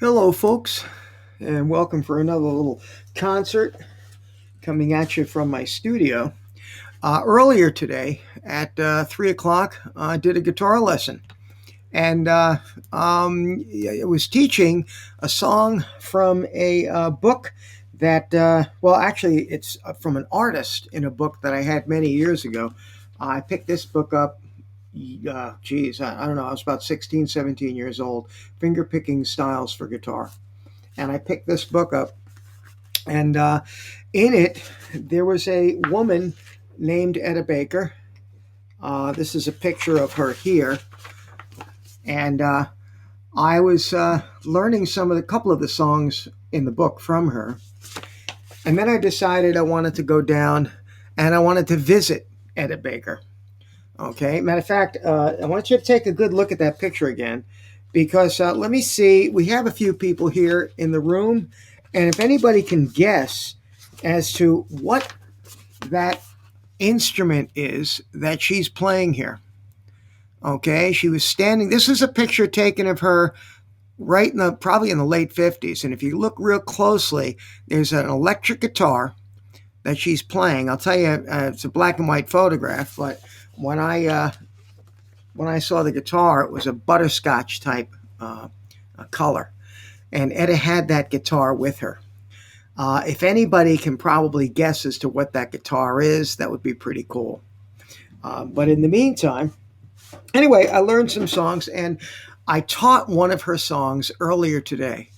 Hello, folks, and welcome for another little concert coming at you from my studio. Earlier today at 3 o'clock, I did a guitar lesson, and it was teaching a song from a book that, actually, it's from an artist in a book that I had many years ago. I picked this book up. I don't know. I was about 16, 17 years old. Finger picking styles for guitar, and I picked this book up, and in it there was a woman named Etta Baker. This is a picture of her here, and I was learning a couple of the songs in the book from her, and then I decided I wanted to go down and I wanted to visit Etta Baker. Okay, matter of fact, I want you to take a good look at that picture again, because let me see. We have a few people here in the room, and if anybody can guess as to what that instrument is that she's playing here. Okay, she was standing. This is a picture taken of her probably in the late 50s, and if you look real closely, there's an electric guitar that she's playing. I'll tell you, it's a black and white photograph, but when I saw the guitar, it was a butterscotch type color, and Etta had that guitar with her. If anybody can probably guess as to what that guitar is, that would be pretty cool. But in the meantime, anyway, I learned some songs, and I taught one of her songs earlier today.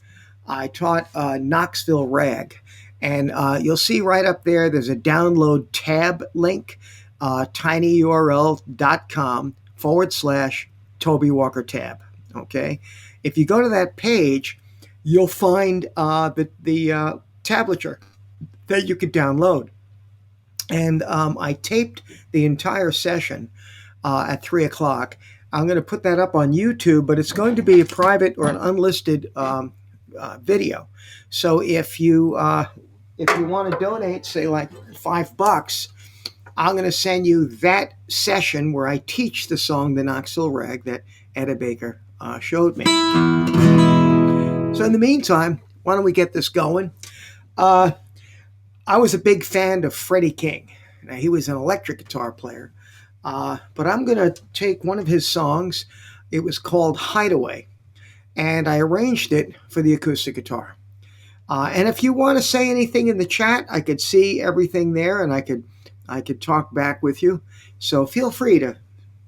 I taught Knoxville Rag, and you'll see right up there, there's a download tab link, tinyurl.com/Toby Walker tab. Okay, if you go to that page, you'll find the tablature that you could download. And I taped the entire session at 3 o'clock. I'm going to put that up on YouTube, but it's going to be a private or an unlisted video. So if you want to donate, say like $5, I'm going to send you that session where I teach the song "The Knoxville Rag" that Etta Baker showed me. So in the meantime, why don't we get this going? I was a big fan of Freddie King. Now, he was an electric guitar player, but I'm going to take one of his songs. It was called "Hideaway," and I arranged it for the acoustic guitar. And if you want to say anything in the chat, I could see everything there, and I could talk back with you. So feel free to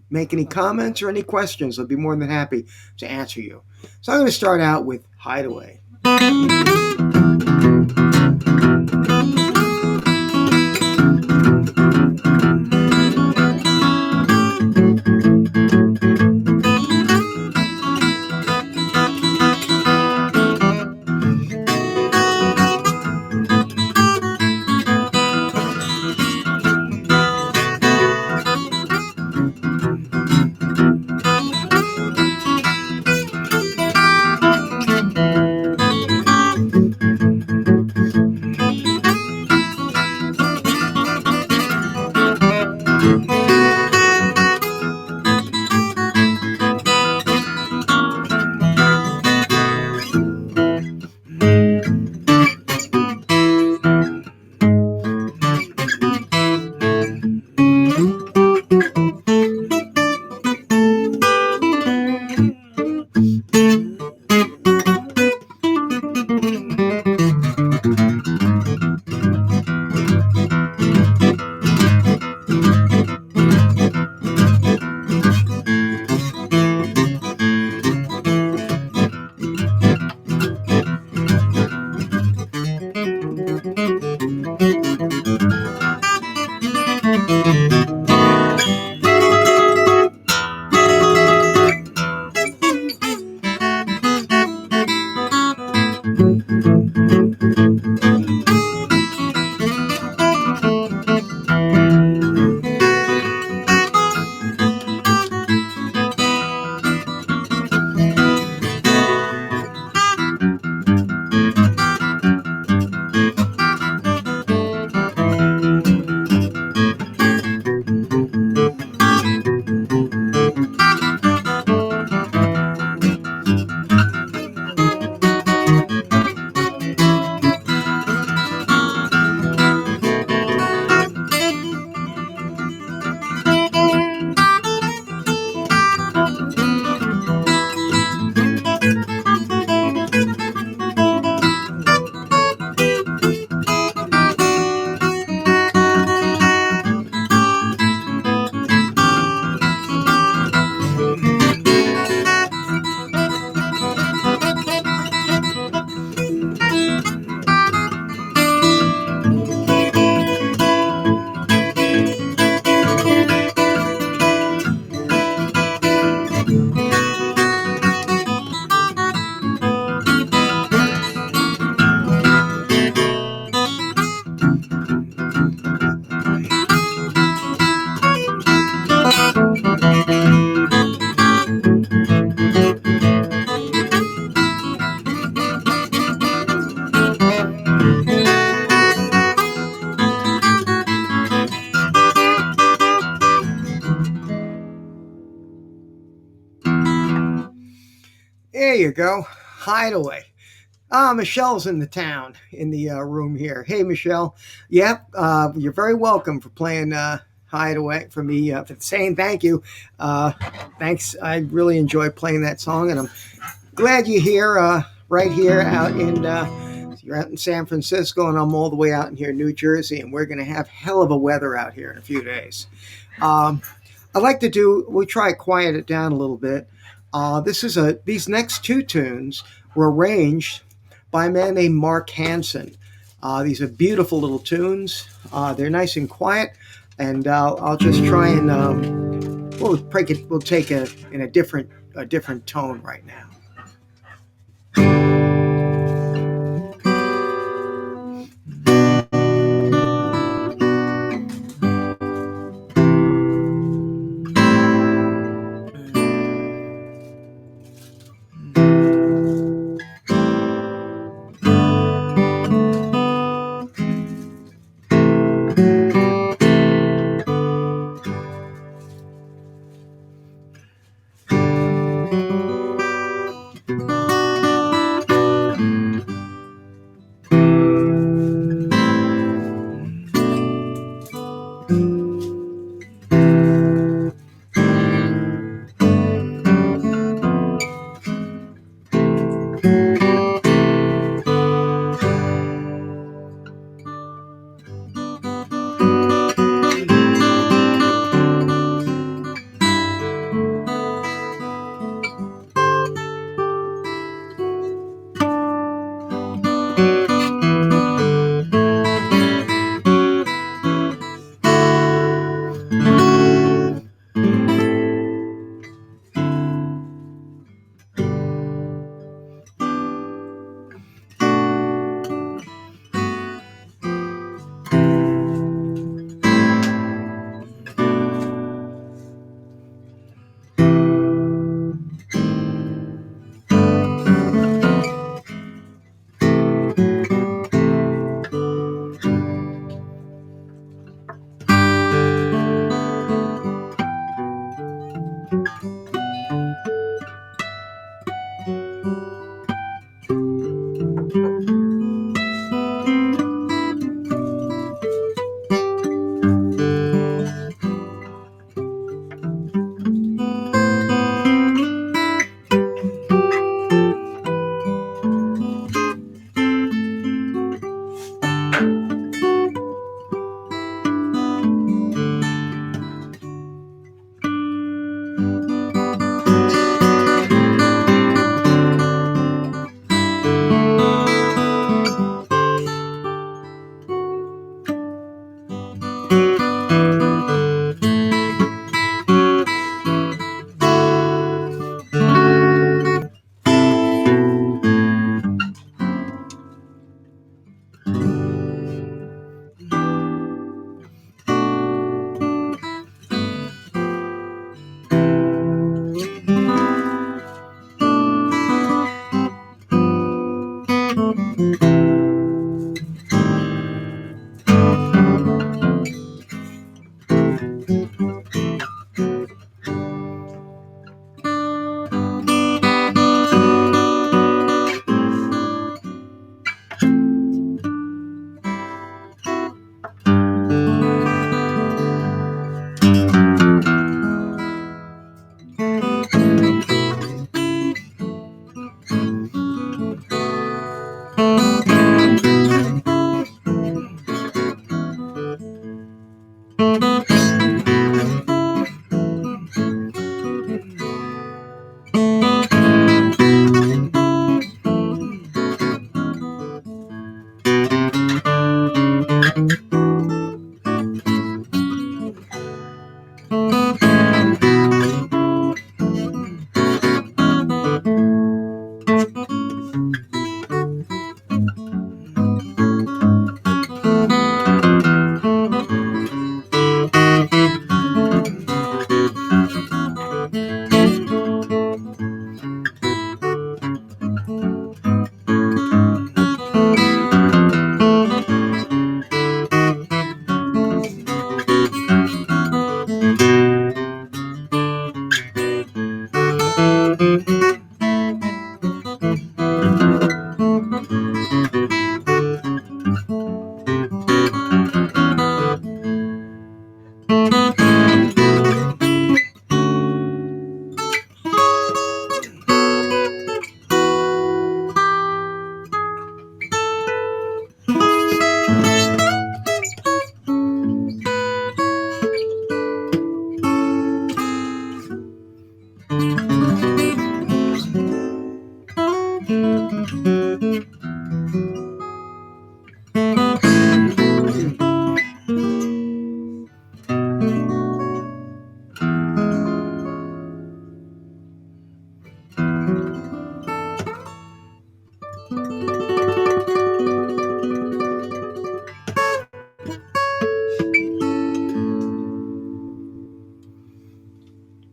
make any comments or any questions. I'll be more than happy to answer you. So I'm going to start out with "Hideaway." you go. Hideaway. Michelle's in the town, in the room here. Hey, Michelle. Yep, you're very welcome for playing Hideaway for me, for saying thank you. Uh, Thanks. I really enjoy playing that song, and I'm glad you're here, right here out in. You're out in San Francisco, and I'm all the way out in here, New Jersey, and we're going to have hell of a weather out here in a few days. Um, I like to do. We try to quiet it down a little bit. These next two tunes were arranged by a man named Mark Hansen. These are beautiful little tunes. They're nice and quiet, and I'll just try and we'll break it. We'll take it in a different tone right now.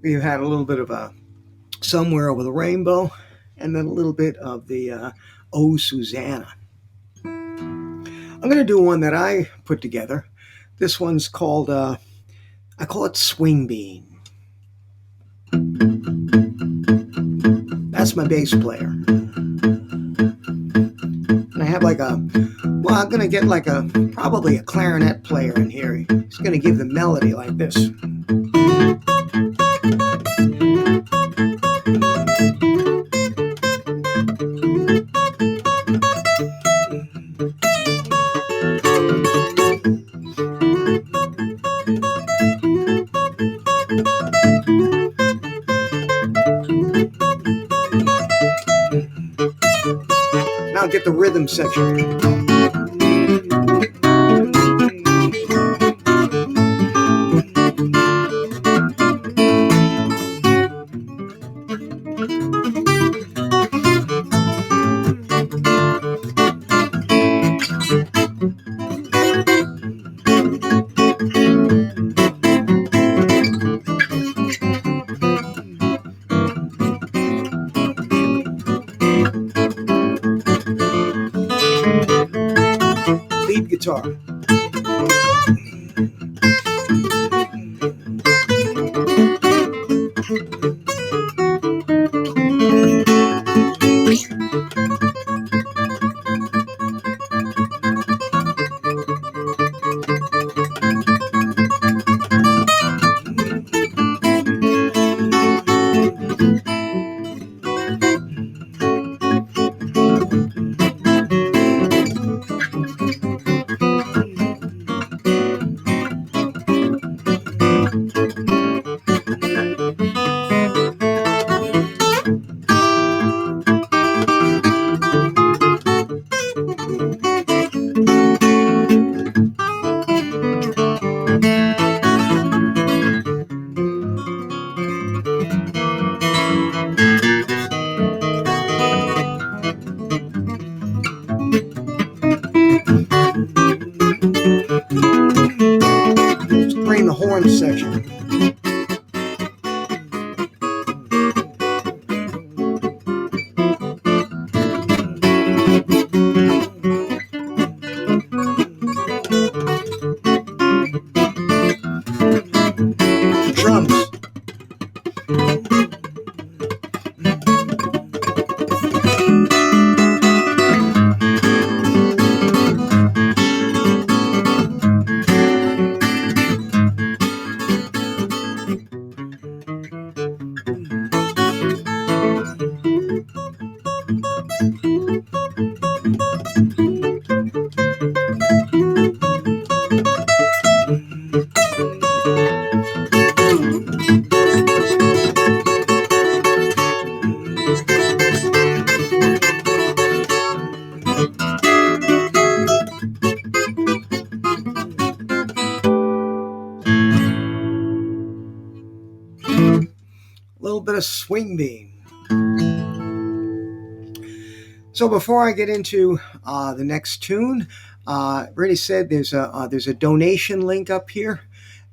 We had a little bit of a Somewhere Over the Rainbow, and then a little bit of the Oh Susanna. I'm going to do one that I put together. This one's called, I call it Swing Bean. That's my bass player. And I have I'm going to get probably a clarinet player in here. He's going to give the melody like this. Now get the rhythm section. Lead guitar. Let's bring the horn section. Drums. A little bit of swing bean. So before I get into the next tune, already said there's a donation link up here,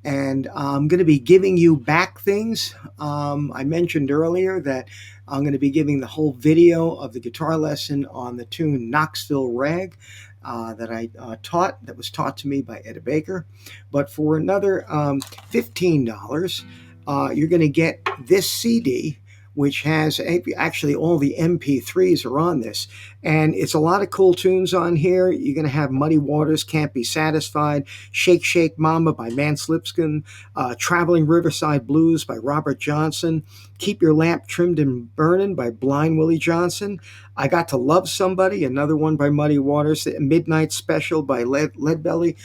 and I'm going to be giving you back things. I mentioned earlier that I'm going to be giving the whole video of the guitar lesson on the tune Knoxville Rag that I taught, that was taught to me by Etta Baker. But for another $15, you're going to get this CD, which has actually all the MP3s are on this. And it's a lot of cool tunes on here. You're going to have Muddy Waters, Can't Be Satisfied, Shake Shake Mama by Mance Lipscomb, Traveling Riverside Blues by Robert Johnson, Keep Your Lamp Trimmed and Burning by Blind Willie Johnson, I Got to Love Somebody, another one by Muddy Waters, the Midnight Special by Leadbelly.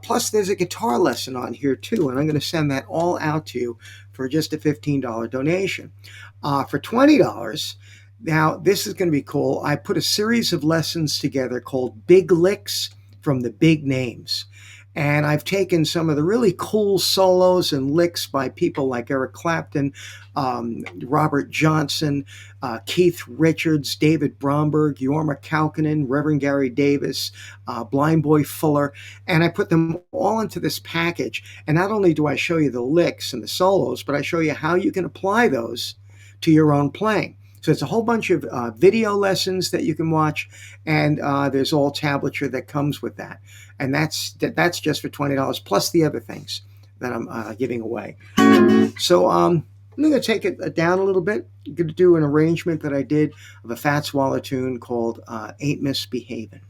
Plus, there's a guitar lesson on here too, and I'm going to send that all out to you for just a $15 donation. For $20, Now, this is going to be cool. I put a series of lessons together called Big Licks from the Big Names. And I've taken some of the really cool solos and licks by people like Eric Clapton, Robert Johnson, Keith Richards, David Bromberg, Jorma Kaukonen, Reverend Gary Davis, Blind Boy Fuller, and I put them all into this package. And not only do I show you the licks and the solos, but I show you how you can apply those to your own playing. So it's a whole bunch of video lessons that you can watch, and there's all tablature that comes with that. And that's just for $20 plus the other things that I'm giving away. So I'm going to take it down a little bit. I'm going to do an arrangement that I did of a Fats Waller tune called Ain't Misbehavin'.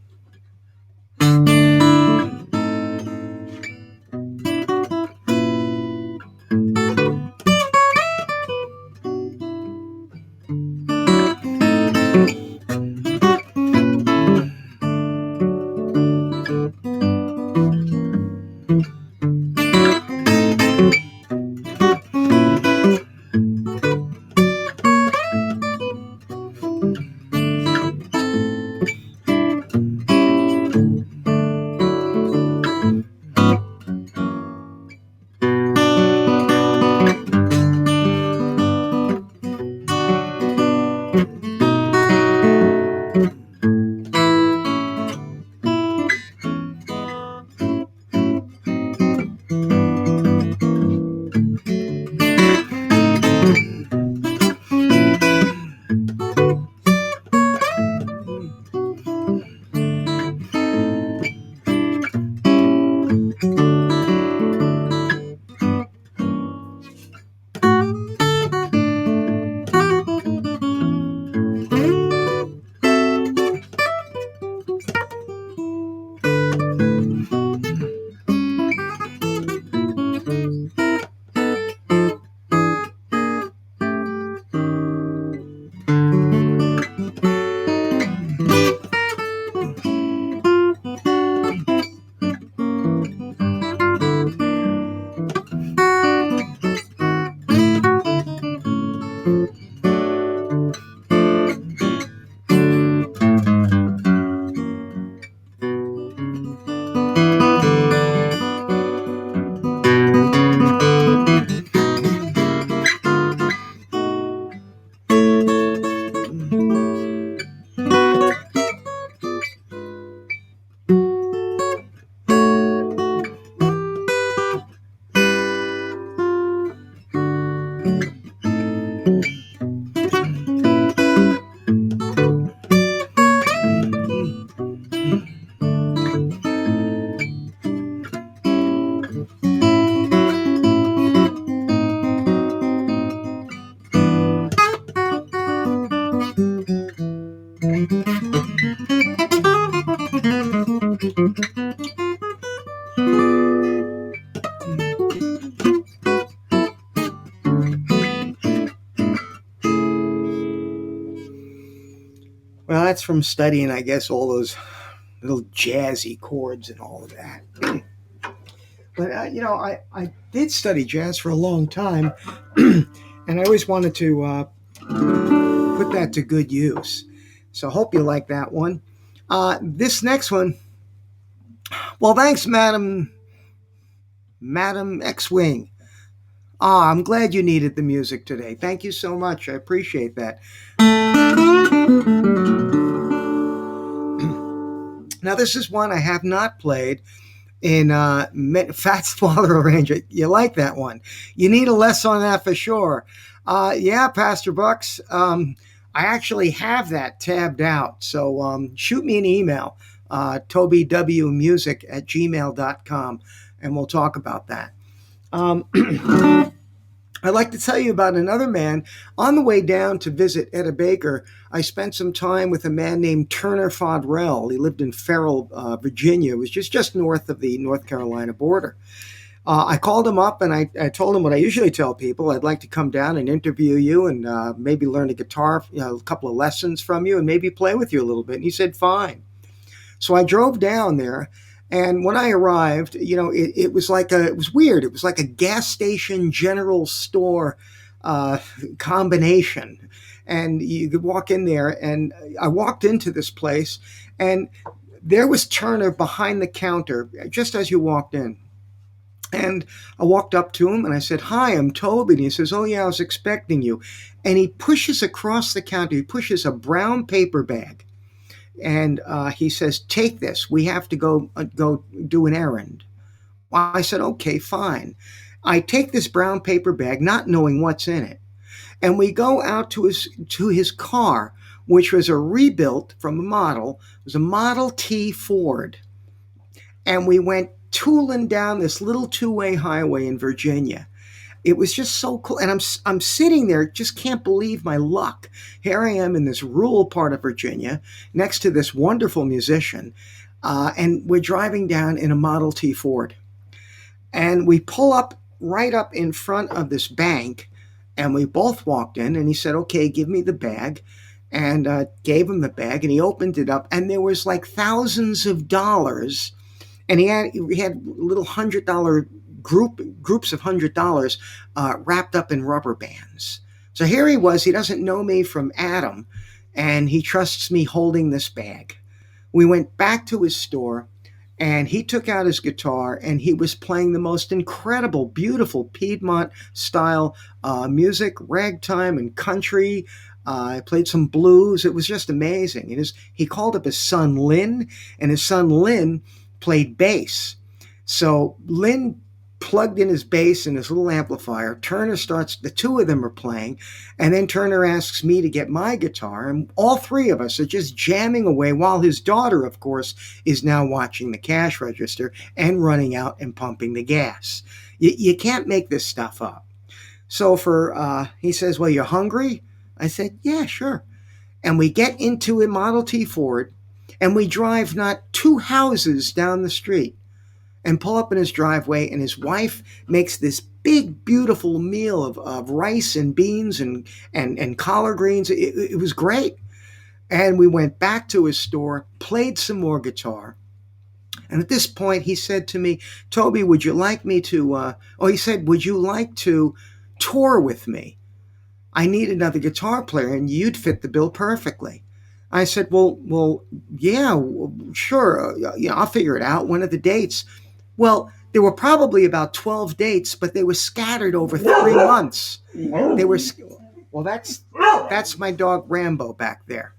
Well, that's from studying, I guess, all those little jazzy chords and all of that. But, I did study jazz for a long time, and I always wanted to put that to good use. So I hope you like that one. This next one, well, thanks, Madam X-Wing. I'm glad you needed the music today. Thank you so much. I appreciate that. Now, this is one I have not played in Fats Waller arrangement. You like that one? You need a lesson on that for sure. Yeah, Pastor Bucks. I actually have that tabbed out. So shoot me an email, tobywmusic@gmail.com, and we'll talk about that. I'd like to tell you about another man. On the way down to visit Etta Baker, I spent some time with a man named Turner Fodrell. He lived in Farrell, Virginia, which is just north of the North Carolina border. I called him up and I told him what I usually tell people. I'd like to come down and interview you and maybe learn a guitar, a couple of lessons from you and maybe play with you a little bit. And he said, fine. So I drove down there. And when I arrived, it was it was weird. It was like a gas station general store combination. and you could walk in there. And I walked into this place, and there was Turner behind the counter just as you walked in. And I walked up to him and I said, "Hi, I'm Toby." And he says, "Oh, yeah, I was expecting you." And he pushes across the counter, he pushes a brown paper bag. And he says, "Take this. We have to go do an errand." Well, I said, "Okay, fine." I take this brown paper bag, not knowing what's in it, and we go out to his car, which was a rebuilt from a model. It was a Model T Ford, and we went tooling down this little two-way highway in Virginia. It was just so cool, and I'm sitting there, just can't believe my luck. Here I am in this rural part of Virginia, next to this wonderful musician, and we're driving down in a Model T Ford, and we pull up right up in front of this bank, and we both walked in, and he said, "Okay, give me the bag." And gave him the bag, and he opened it up, and there was like thousands of dollars, and he had little $100 groups of $100 wrapped up in rubber bands. So here he was. He doesn't know me from Adam, and he trusts me holding this bag. We went back to his store, and he took out his guitar, and he was playing the most incredible, beautiful Piedmont style music, ragtime and country. I played some blues. It was just amazing. He called up his son Lynn, and his son Lynn played bass. So Lynn plugged in his bass in his little amplifier. Turner starts, the two of them are playing, and then Turner asks me to get my guitar, and all three of us are just jamming away while his daughter, of course, is now watching the cash register and running out and pumping the gas. You can't make this stuff up. So he says, "Well, you're hungry?" I said, "Yeah, sure." And we get into a Model T Ford, and we drive not two houses down the street and pull up in his driveway, and his wife makes this big, beautiful meal of rice and beans and collard greens. It was great. And we went back to his store, played some more guitar. And at this point, he said to me, "Toby, would you like me to, he said, would you like to tour with me? I need another guitar player, and you'd fit the bill perfectly." I said, "Well, yeah, sure. I'll figure it out. When are the dates?" Well, there were probably about 12 dates, but they were scattered over 3 months. They were, well, that's my dog Rambo back there.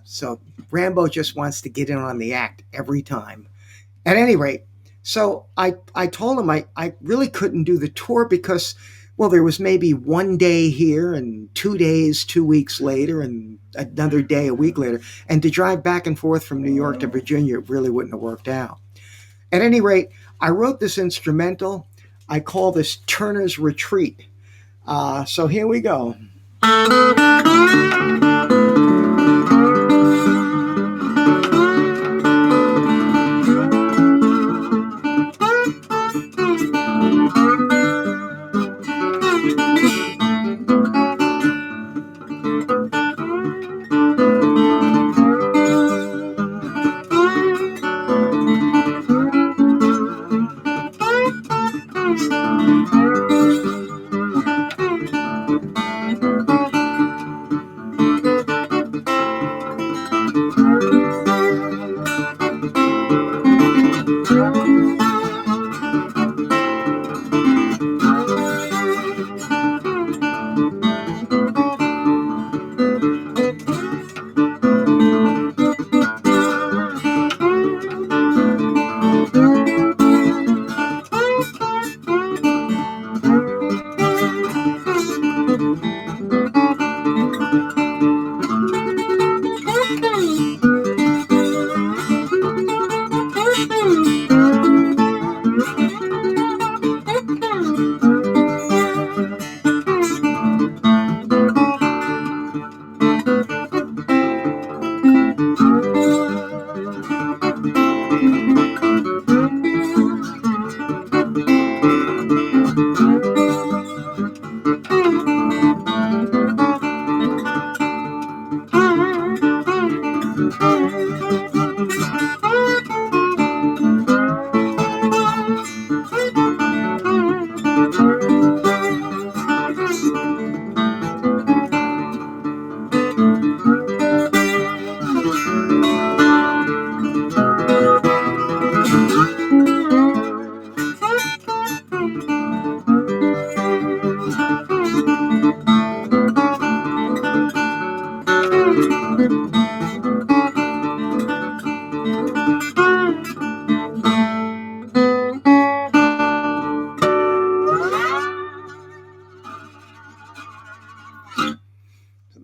So Rambo just wants to get in on the act every time. At any rate, so I told him I really couldn't do the tour because, well, there was maybe one day here and 2 days, 2 weeks later, and another day a week later. And to drive back and forth from New York to Virginia, it really wouldn't have worked out. At any rate, I wrote this instrumental. I call this Turner's Retreat. So here we go.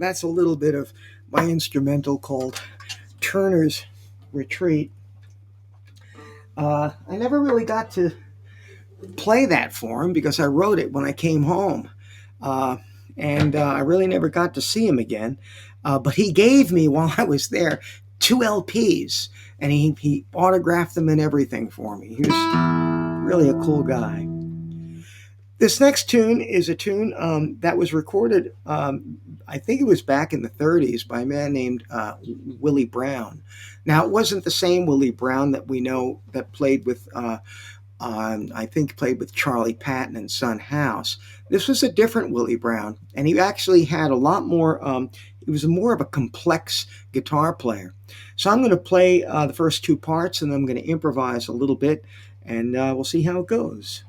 that's a little bit of my instrumental called Turner's Retreat. I never really got to play that for him because I wrote it when I came home. Uh, and I really never got to see him again. But he gave me, while I was there, 2 LPs, and he autographed them and everything for me. He was really a cool guy. This next tune is a tune that was recorded, I think it was back in the 30s, by a man named Willie Brown. Now, it wasn't the same Willie Brown that we know that played with, I think, played with Charlie Patton and Son House. This was a different Willie Brown, and he actually had a lot more, he was more of a complex guitar player. So I'm going to play the first two parts, and I'm going to improvise a little bit, and we'll see how it goes.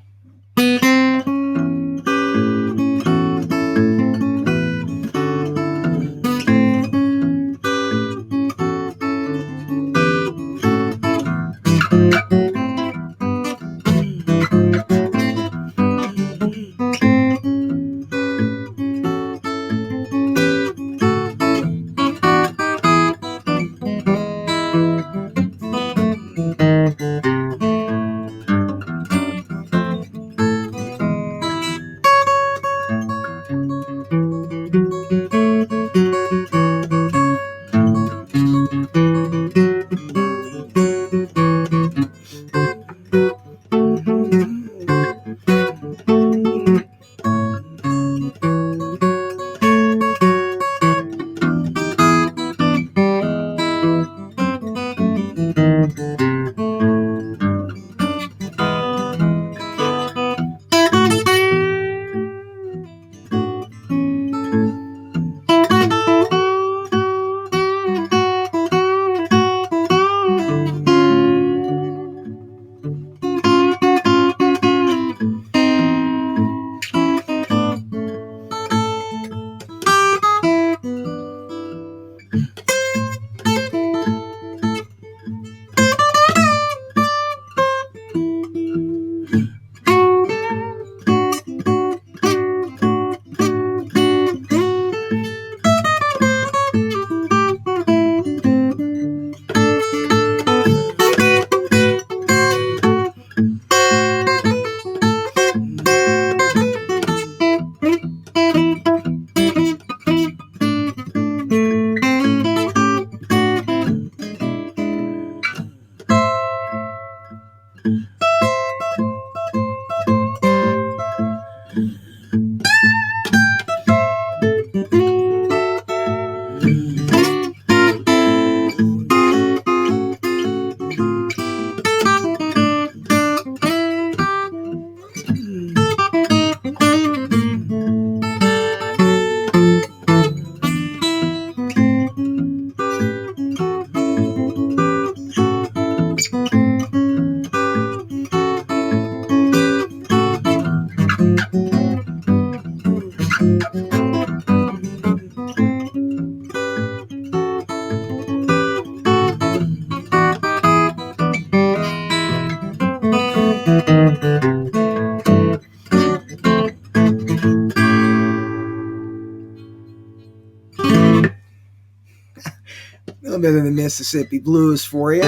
A little bit of the Mississippi Blues for you.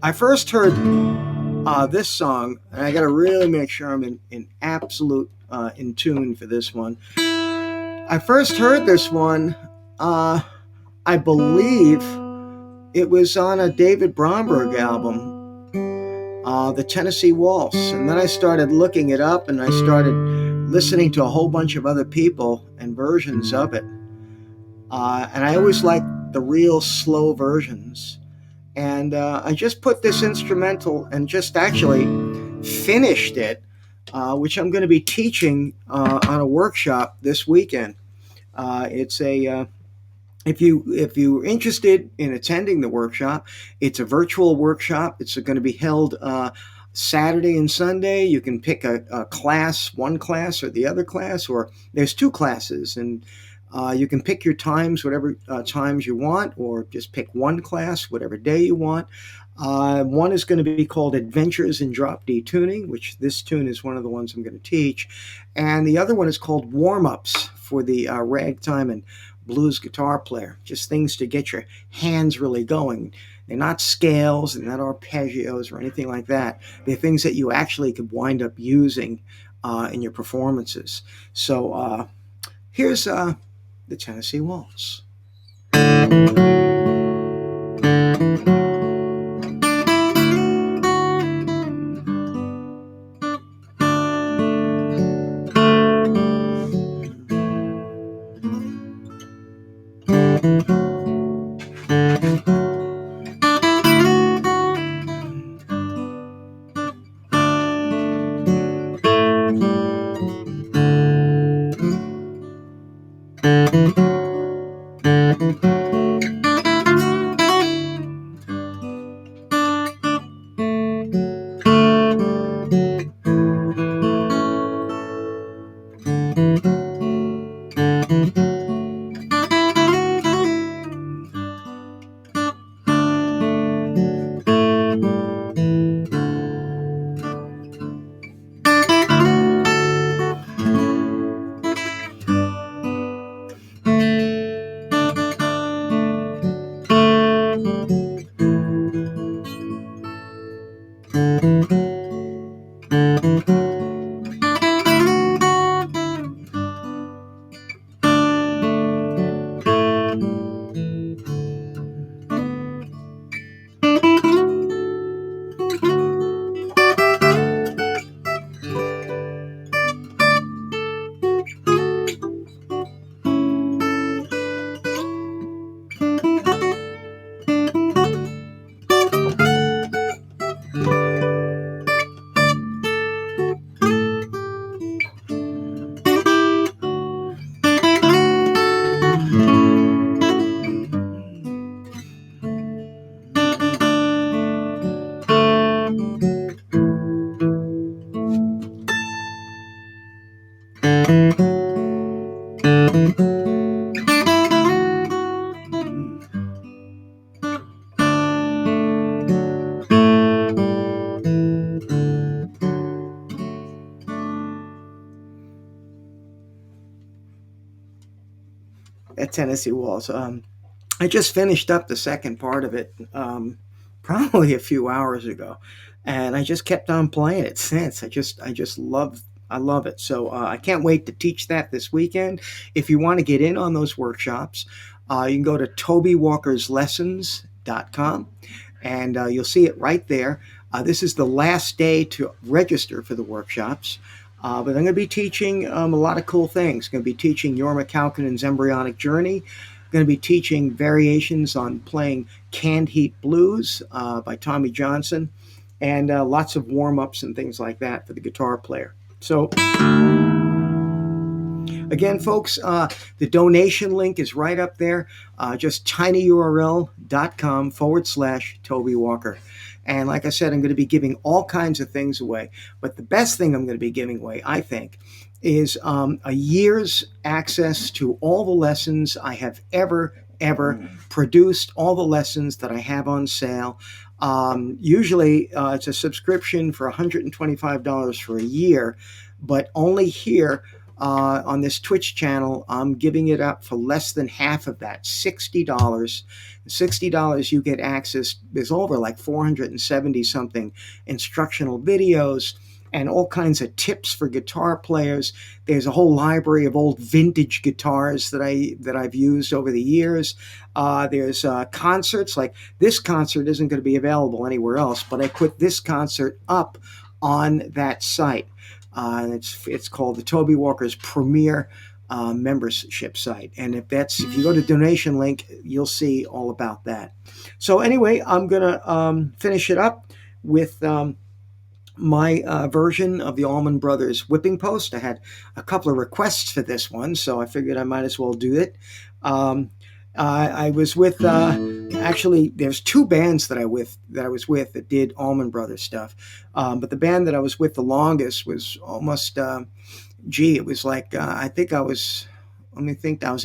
I first heard this song, and I got to really make sure I'm in absolute in tune for this one. I first heard this one, I believe it was on a David Bromberg album, the Tennessee Waltz. And then I started looking it up, and I started listening to a whole bunch of other people and versions of it. And I always liked the real slow versions. And I just put this instrumental and just actually finished it, which I'm going to be teaching on a workshop this weekend. It's a if you're interested in attending the workshop, it's a virtual workshop. It's going to be held Saturday and Sunday. You can pick a class, one class or the other class, or there's two classes, and you can pick your times, whatever times you want, or just pick one class, whatever day you want. One is going to be called Adventures in Drop D Tuning, which this tune is one of the ones I'm going to teach. And the other one is called Warm Ups for the ragtime and blues guitar player. Just things to get your hands really going. They're not scales, they're not arpeggios or anything like that. They're things that you actually could wind up using in your performances. So here's the Tennessee Waltz. At Tennessee Waltz. I just finished up the second part of it probably a few hours ago, and I just kept on playing it since. I love it. So I can't wait to teach that this weekend. If you want to get in on those workshops, you can go to TobyWalkersLessons.com, and you'll see it right there. This is the last day to register for the workshops. But I'm going to be teaching a lot of cool things. Going to be teaching Jorma Kaukonen's Embryonic Journey. Going to be teaching variations on playing Canned Heat Blues by Tommy Johnson, and lots of warm-ups and things like that for the guitar player. So again, folks, the donation link is right up there. Just tinyurl.com/Toby Walker. And like I said, I'm going to be giving all kinds of things away. But the best thing I'm going to be giving away, I think, is a year's access to all the lessons I have ever produced, all the lessons that I have on sale. Usually it's a subscription for $125 for a year, but only here on this Twitch channel, I'm giving it up for less than half of that, $60. $60, you get access. There's over like 470 something instructional videos and all kinds of tips for guitar players. There's a whole library of old vintage guitars that I've used over the years. There's concerts. Like this concert isn't going to be available anywhere else, but I put this concert up on that site. It's called the Toby Walker's Premier membership site, and if you go to donation link, you'll see all about that. So anyway, I'm gonna finish it up with my version of the Allman Brothers Whipping Post. I had a couple of requests for this one, so I figured I might as well do it. I was with actually there's two bands that I was with that did Allman Brothers stuff, but the band that I was with the longest was almost it was like I was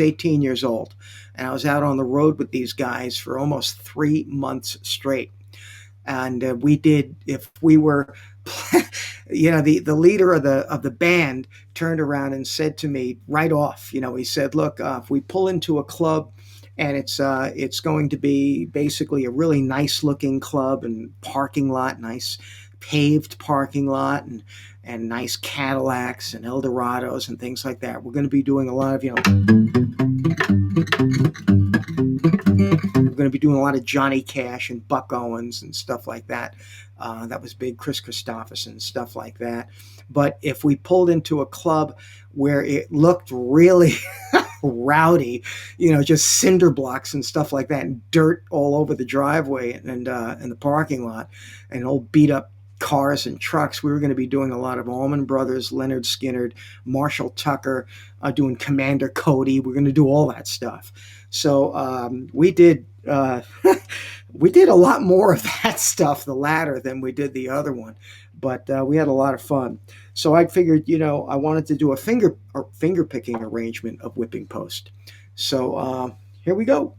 18 years old, and I was out on the road with these guys for almost 3 months straight. and we did. If we were, the leader of the band turned around and said to me right off, he said, "Look, if we pull into a club." And it's going to be basically a really nice looking club and parking lot, nice paved parking lot, and nice Cadillacs and Eldorados and things like that. We're going to be doing a lot of we're going to be doing a lot of Johnny Cash and Buck Owens and stuff like that. That was big, Chris Christopherson, stuff like that. But if we pulled into a club where it looked really rowdy, just cinder blocks and stuff like that, and dirt all over the driveway and the parking lot, and old beat up cars and trucks, we were going to be doing a lot of Allman Brothers, Leonard Skinner, Marshall Tucker, doing Commander Cody. We're going to do all that stuff. So we did we did a lot more of that stuff, the latter, than we did the other one. But we had a lot of fun. So I figured, I wanted to do a finger picking arrangement of Whipping Post. So here we go.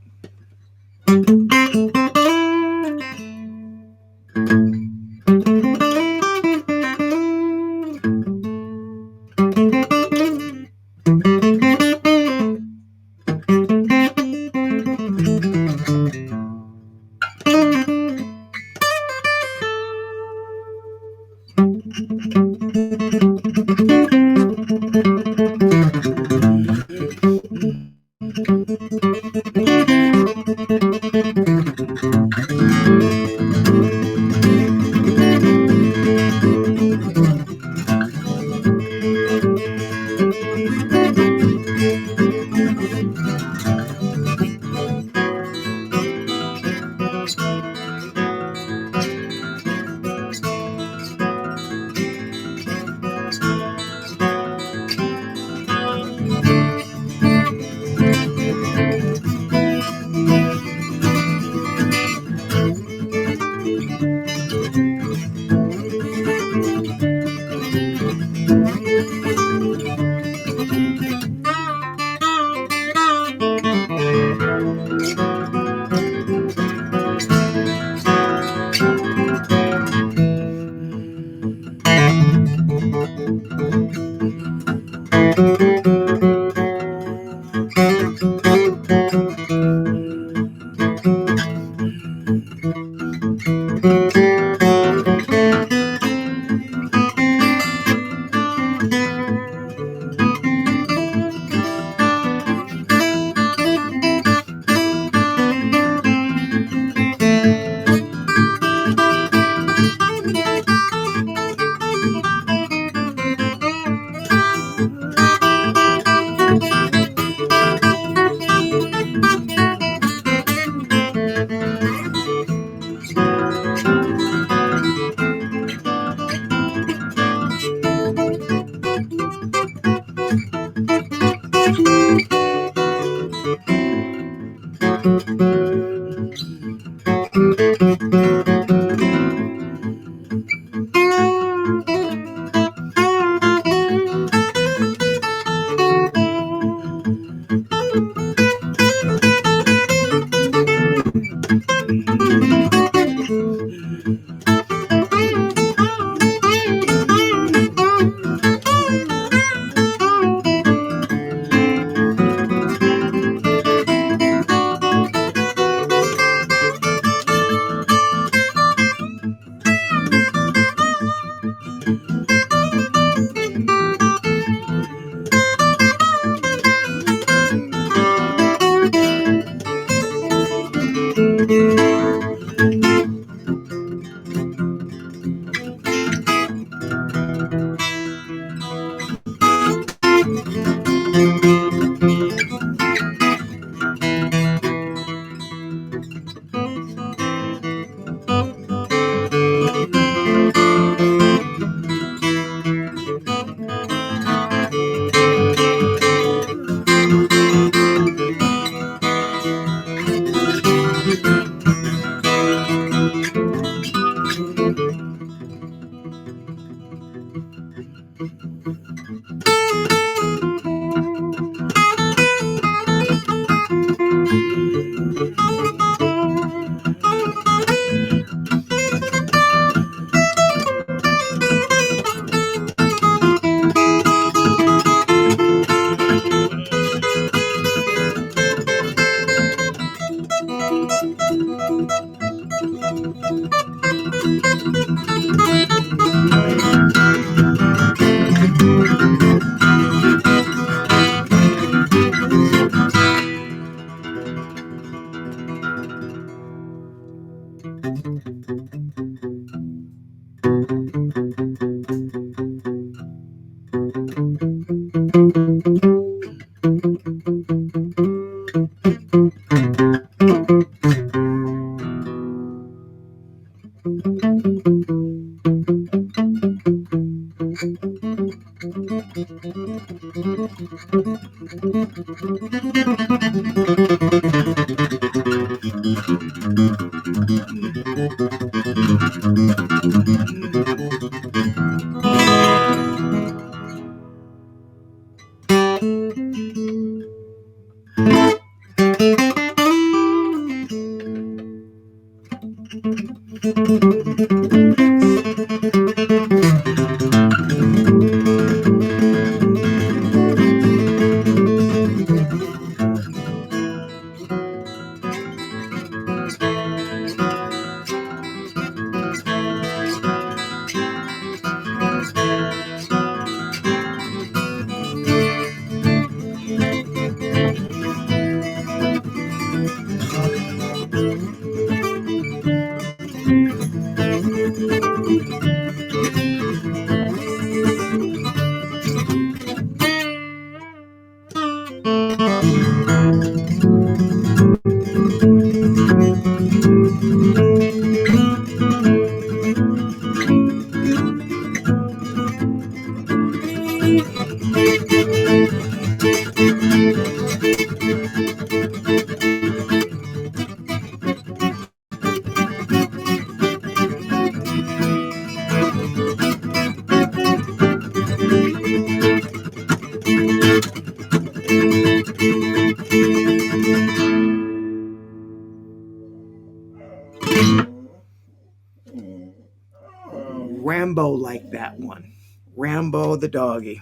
Rambo liked that one. Rambo the doggy.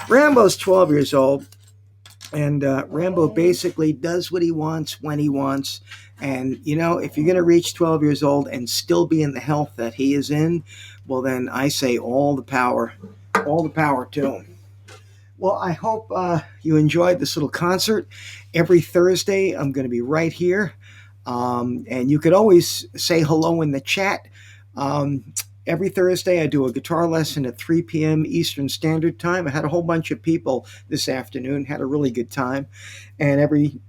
Rambo's 12 years old, and Rambo basically does what he wants when he wants. And, you know, if you're going to reach 12 years old and still be in the health that he is in, well, then I say all the power to him. Well, I hope you enjoyed this little concert. Every Thursday, I'm going to be right here. And you could always say hello in the chat. Every Thursday, I do a guitar lesson at 3 p.m. Eastern Standard Time. I had a whole bunch of people this afternoon, had a really good time. And every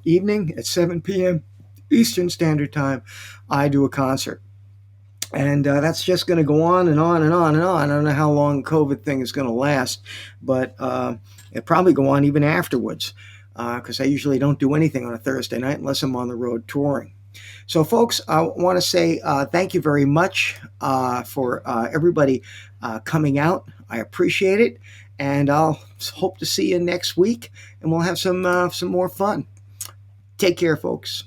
evening at 7 p.m. Eastern Standard Time, I do a concert. And that's just going to go on and on and on and on. I don't know how long the COVID thing is going to last, but it'll probably go on even afterwards, because I usually don't do anything on a Thursday night unless I'm on the road touring. So, folks, I want to say thank you very much for everybody coming out. I appreciate it, and I'll hope to see you next week, and we'll have some more fun. Take care, folks.